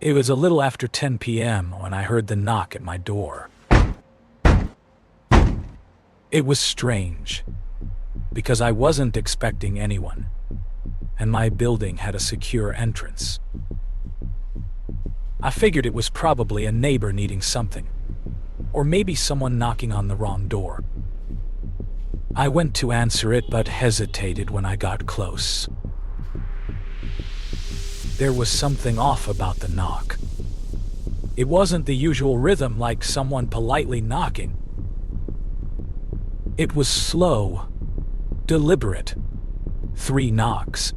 It was a little after 10 p.m. when I heard the knock at my door. It was strange, because I wasn't expecting anyone, and my building had a secure entrance. I figured it was probably a neighbor needing something, or maybe someone knocking on the wrong door. I went to answer it but hesitated when I got close. There was something off about the knock. It wasn't the usual rhythm like someone politely knocking. It was slow, deliberate. 3 knocks,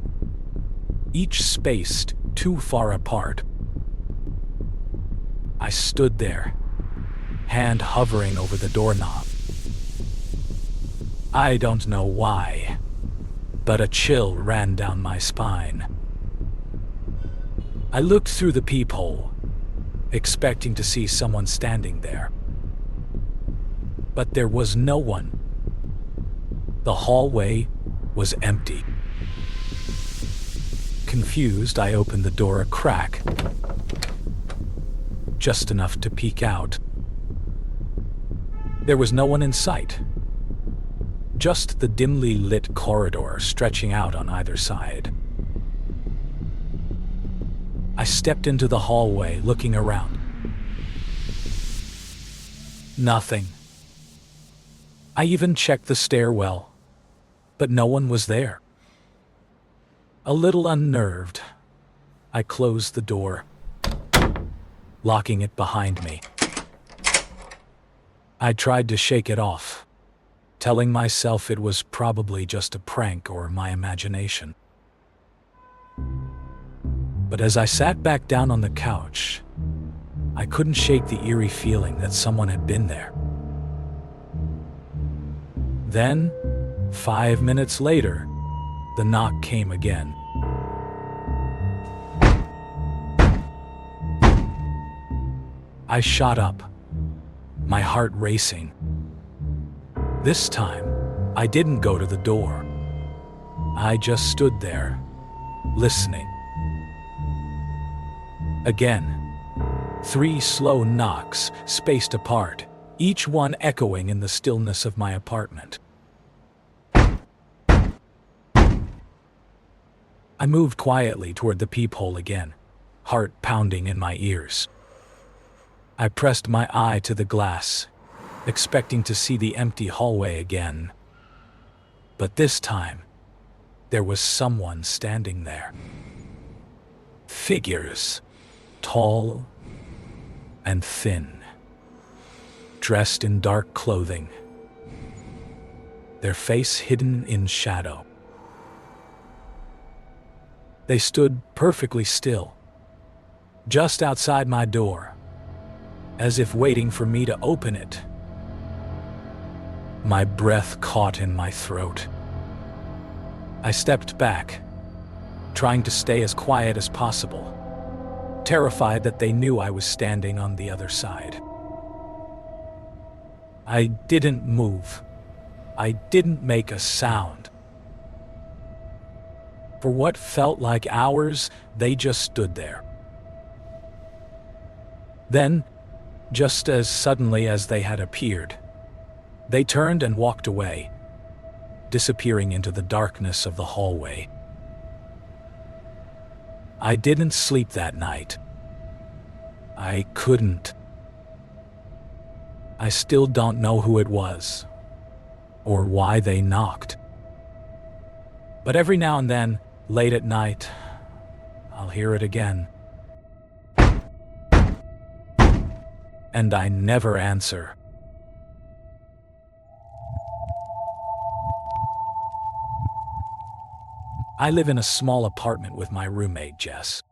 each spaced too far apart. I stood there, hand hovering over the doorknob. I don't know why, but a chill ran down my spine. I looked through the peephole, expecting to see someone standing there. But there was no one. The hallway was empty. Confused, I opened the door a crack, just enough to peek out. There was no one in sight, just the dimly lit corridor stretching out on either side. I stepped into the hallway, looking around. Nothing. I even checked the stairwell, but no one was there. A little unnerved, I closed the door, locking it behind me. I tried to shake it off, telling myself it was probably just a prank or my imagination. But as I sat back down on the couch, I couldn't shake the eerie feeling that someone had been there. Then, 5 minutes later, the knock came again. I shot up, my heart racing. This time, I didn't go to the door. I just stood there, listening. Again, 3 slow knocks, spaced apart, each one echoing in the stillness of my apartment. I moved quietly toward the peephole again, heart pounding in my ears. I pressed my eye to the glass, expecting to see the empty hallway again. But this time, there was someone standing there. Figures, tall and thin, dressed in dark clothing, their face hidden in shadow. They stood perfectly still, just outside my door, as if waiting for me to open it. My breath caught in my throat. I stepped back, trying to stay as quiet as possible, terrified that they knew I was standing on the other side. I didn't move. I didn't make a sound. For what felt like hours, they just stood there. Then, just as suddenly as they had appeared, they turned and walked away, disappearing into the darkness of the hallway. I didn't sleep that night. I couldn't. I still don't know who it was, or why they knocked. But every now and then, late at night, I'll hear it again. And I never answer. I live in a small apartment with my roommate, Jess.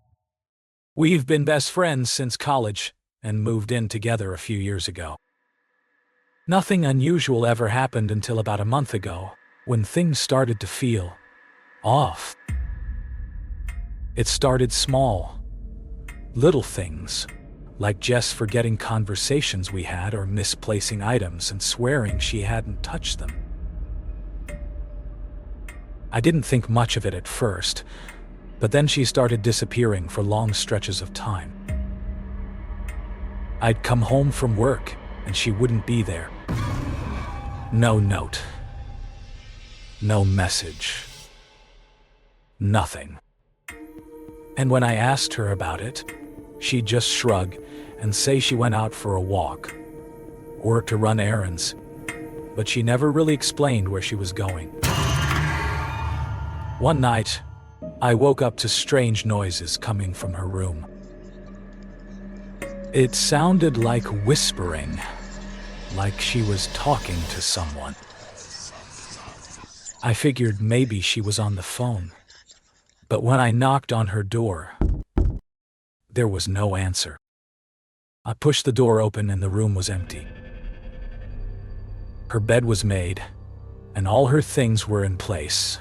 We've been best friends since college and moved in together a few years ago. Nothing unusual ever happened until about a month ago, when things started to feel off. It started small, little things, like Jess forgetting conversations we had or misplacing items and swearing she hadn't touched them. I didn't think much of it at first, but then she started disappearing for long stretches of time. I'd come home from work and she wouldn't be there. No note. No message. Nothing. And when I asked her about it, she'd just shrug and say she went out for a walk or to run errands, but she never really explained where she was going. One night, I woke up to strange noises coming from her room. It sounded like whispering, like she was talking to someone. I figured maybe she was on the phone, but when I knocked on her door, there was no answer. I pushed the door open and the room was empty. Her bed was made, and all her things were in place,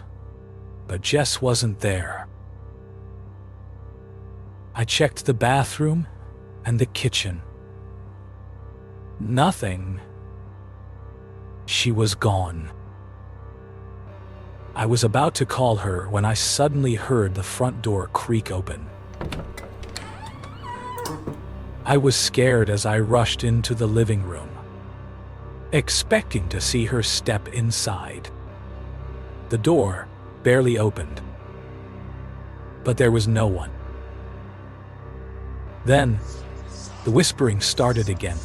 but Jess wasn't there. I checked the bathroom and the kitchen. Nothing. She was gone. I was about to call her when I suddenly heard the front door creak open. I was scared as I rushed into the living room, expecting to see her step inside. The door barely opened, but there was no one. Then, the whispering started again,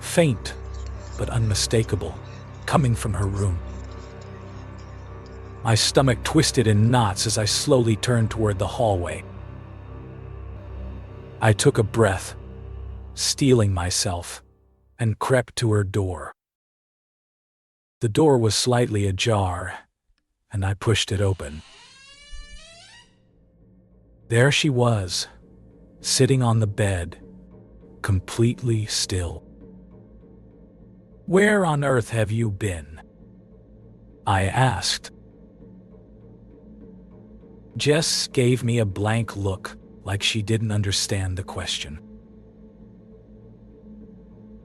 faint but unmistakable, coming from her room. My stomach twisted in knots as I slowly turned toward the hallway. I took a breath, steeling myself, and crept to her door. The door was slightly ajar, and I pushed it open. There she was, sitting on the bed, completely still. "Where on earth have you been?" I asked. Jess gave me a blank look, like she didn't understand the question.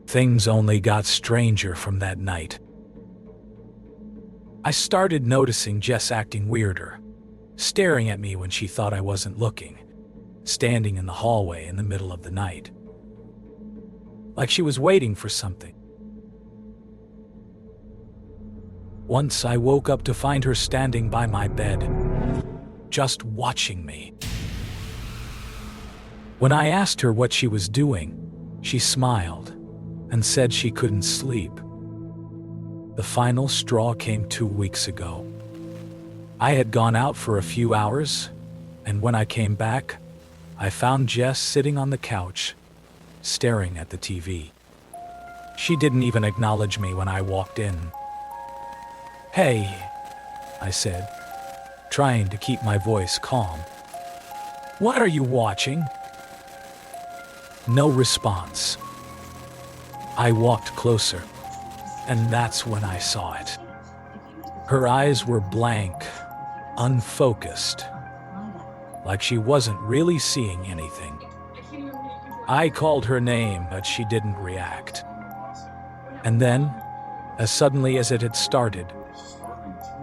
Things only got stranger from that night. I started noticing Jess acting weirder, staring at me when she thought I wasn't looking, standing in the hallway in the middle of the night, like she was waiting for something. Once I woke up to find her standing by my bed, just watching me. When I asked her what she was doing, she smiled and said she couldn't sleep. The final straw came 2 weeks ago. I had gone out for a few hours, and when I came back, I found Jess sitting on the couch, staring at the TV. She didn't even acknowledge me when I walked in. "Hey," I said, trying to keep my voice calm. "What are you watching?" No response. I walked closer, and that's when I saw it. Her eyes were blank, unfocused, like she wasn't really seeing anything. I called her name, but she didn't react. And then, as suddenly as it had started,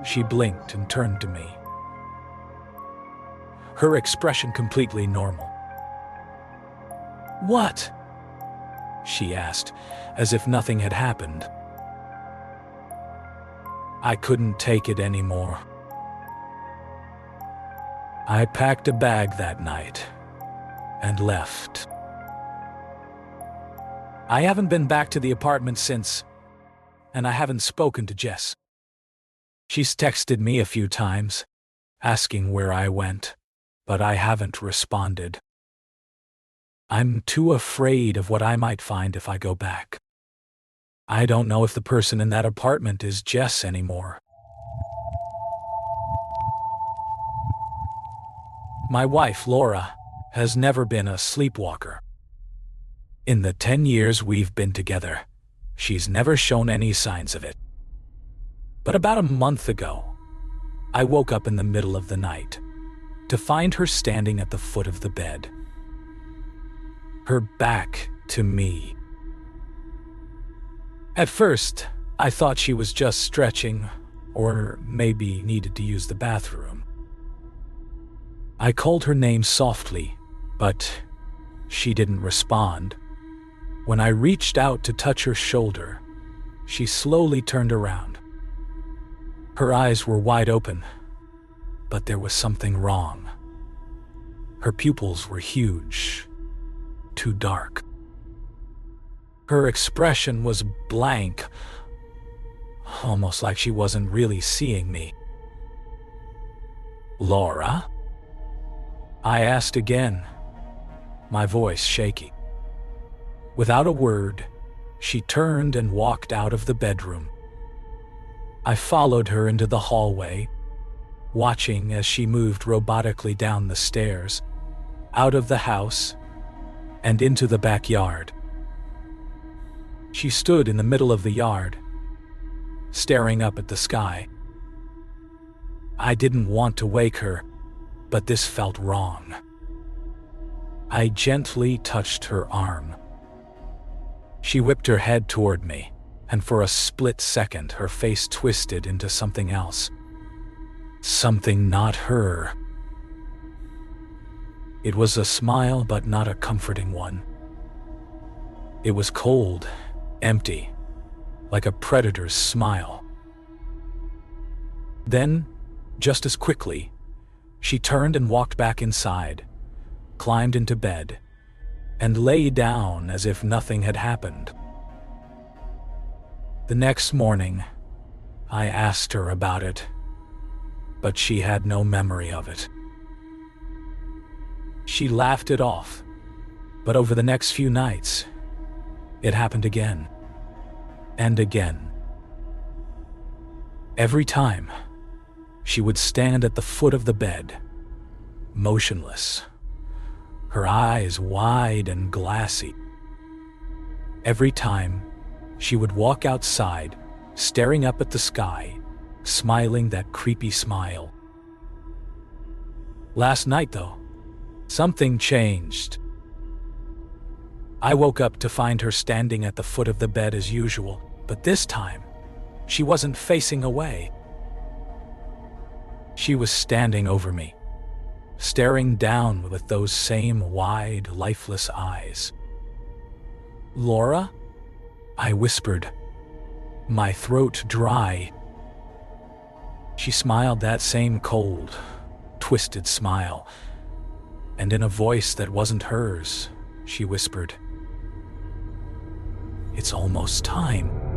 she blinked and turned to me. Her expression completely normal. "What?" she asked, as if nothing had happened. I couldn't take it anymore. I packed a bag that night and left. I haven't been back to the apartment since, and I haven't spoken to Jess. She's texted me a few times, asking where I went, but I haven't responded. I'm too afraid of what I might find if I go back. I don't know if the person in that apartment is Jess anymore. My wife, Laura, has never been a sleepwalker. In the 10 years we've been together, she's never shown any signs of it. But about a month ago, I woke up in the middle of the night to find her standing at the foot of the bed, her back to me. At first, I thought she was just stretching or maybe needed to use the bathroom. I called her name softly, but she didn't respond. When I reached out to touch her shoulder, she slowly turned around. Her eyes were wide open, but there was something wrong. Her pupils were huge, too dark. Her expression was blank, almost like she wasn't really seeing me. "Laura?" I asked again, my voice shaky. Without a word, she turned and walked out of the bedroom. I followed her into the hallway, watching as she moved robotically down the stairs, out of the house, and into the backyard. She stood in the middle of the yard, staring up at the sky. I didn't want to wake her, but this felt wrong. I gently touched her arm. She whipped her head toward me, and for a split second her face twisted into something else. Something not her. It was a smile, but not a comforting one. It was cold, empty, like a predator's smile. Then, just as quickly, she turned and walked back inside, climbed into bed, and lay down as if nothing had happened. The next morning, I asked her about it, but she had no memory of it. She laughed it off, but over the next few nights, it happened again and again. Every time, she would stand at the foot of the bed, motionless, her eyes wide and glassy. Every time, she would walk outside, staring up at the sky, smiling that creepy smile. Last night, though, something changed. I woke up to find her standing at the foot of the bed as usual, but this time, she wasn't facing away. She was standing over me, staring down with those same wide, lifeless eyes. "Laura?" I whispered, my throat dry. She smiled that same cold, twisted smile, and in a voice that wasn't hers, she whispered, "It's almost time."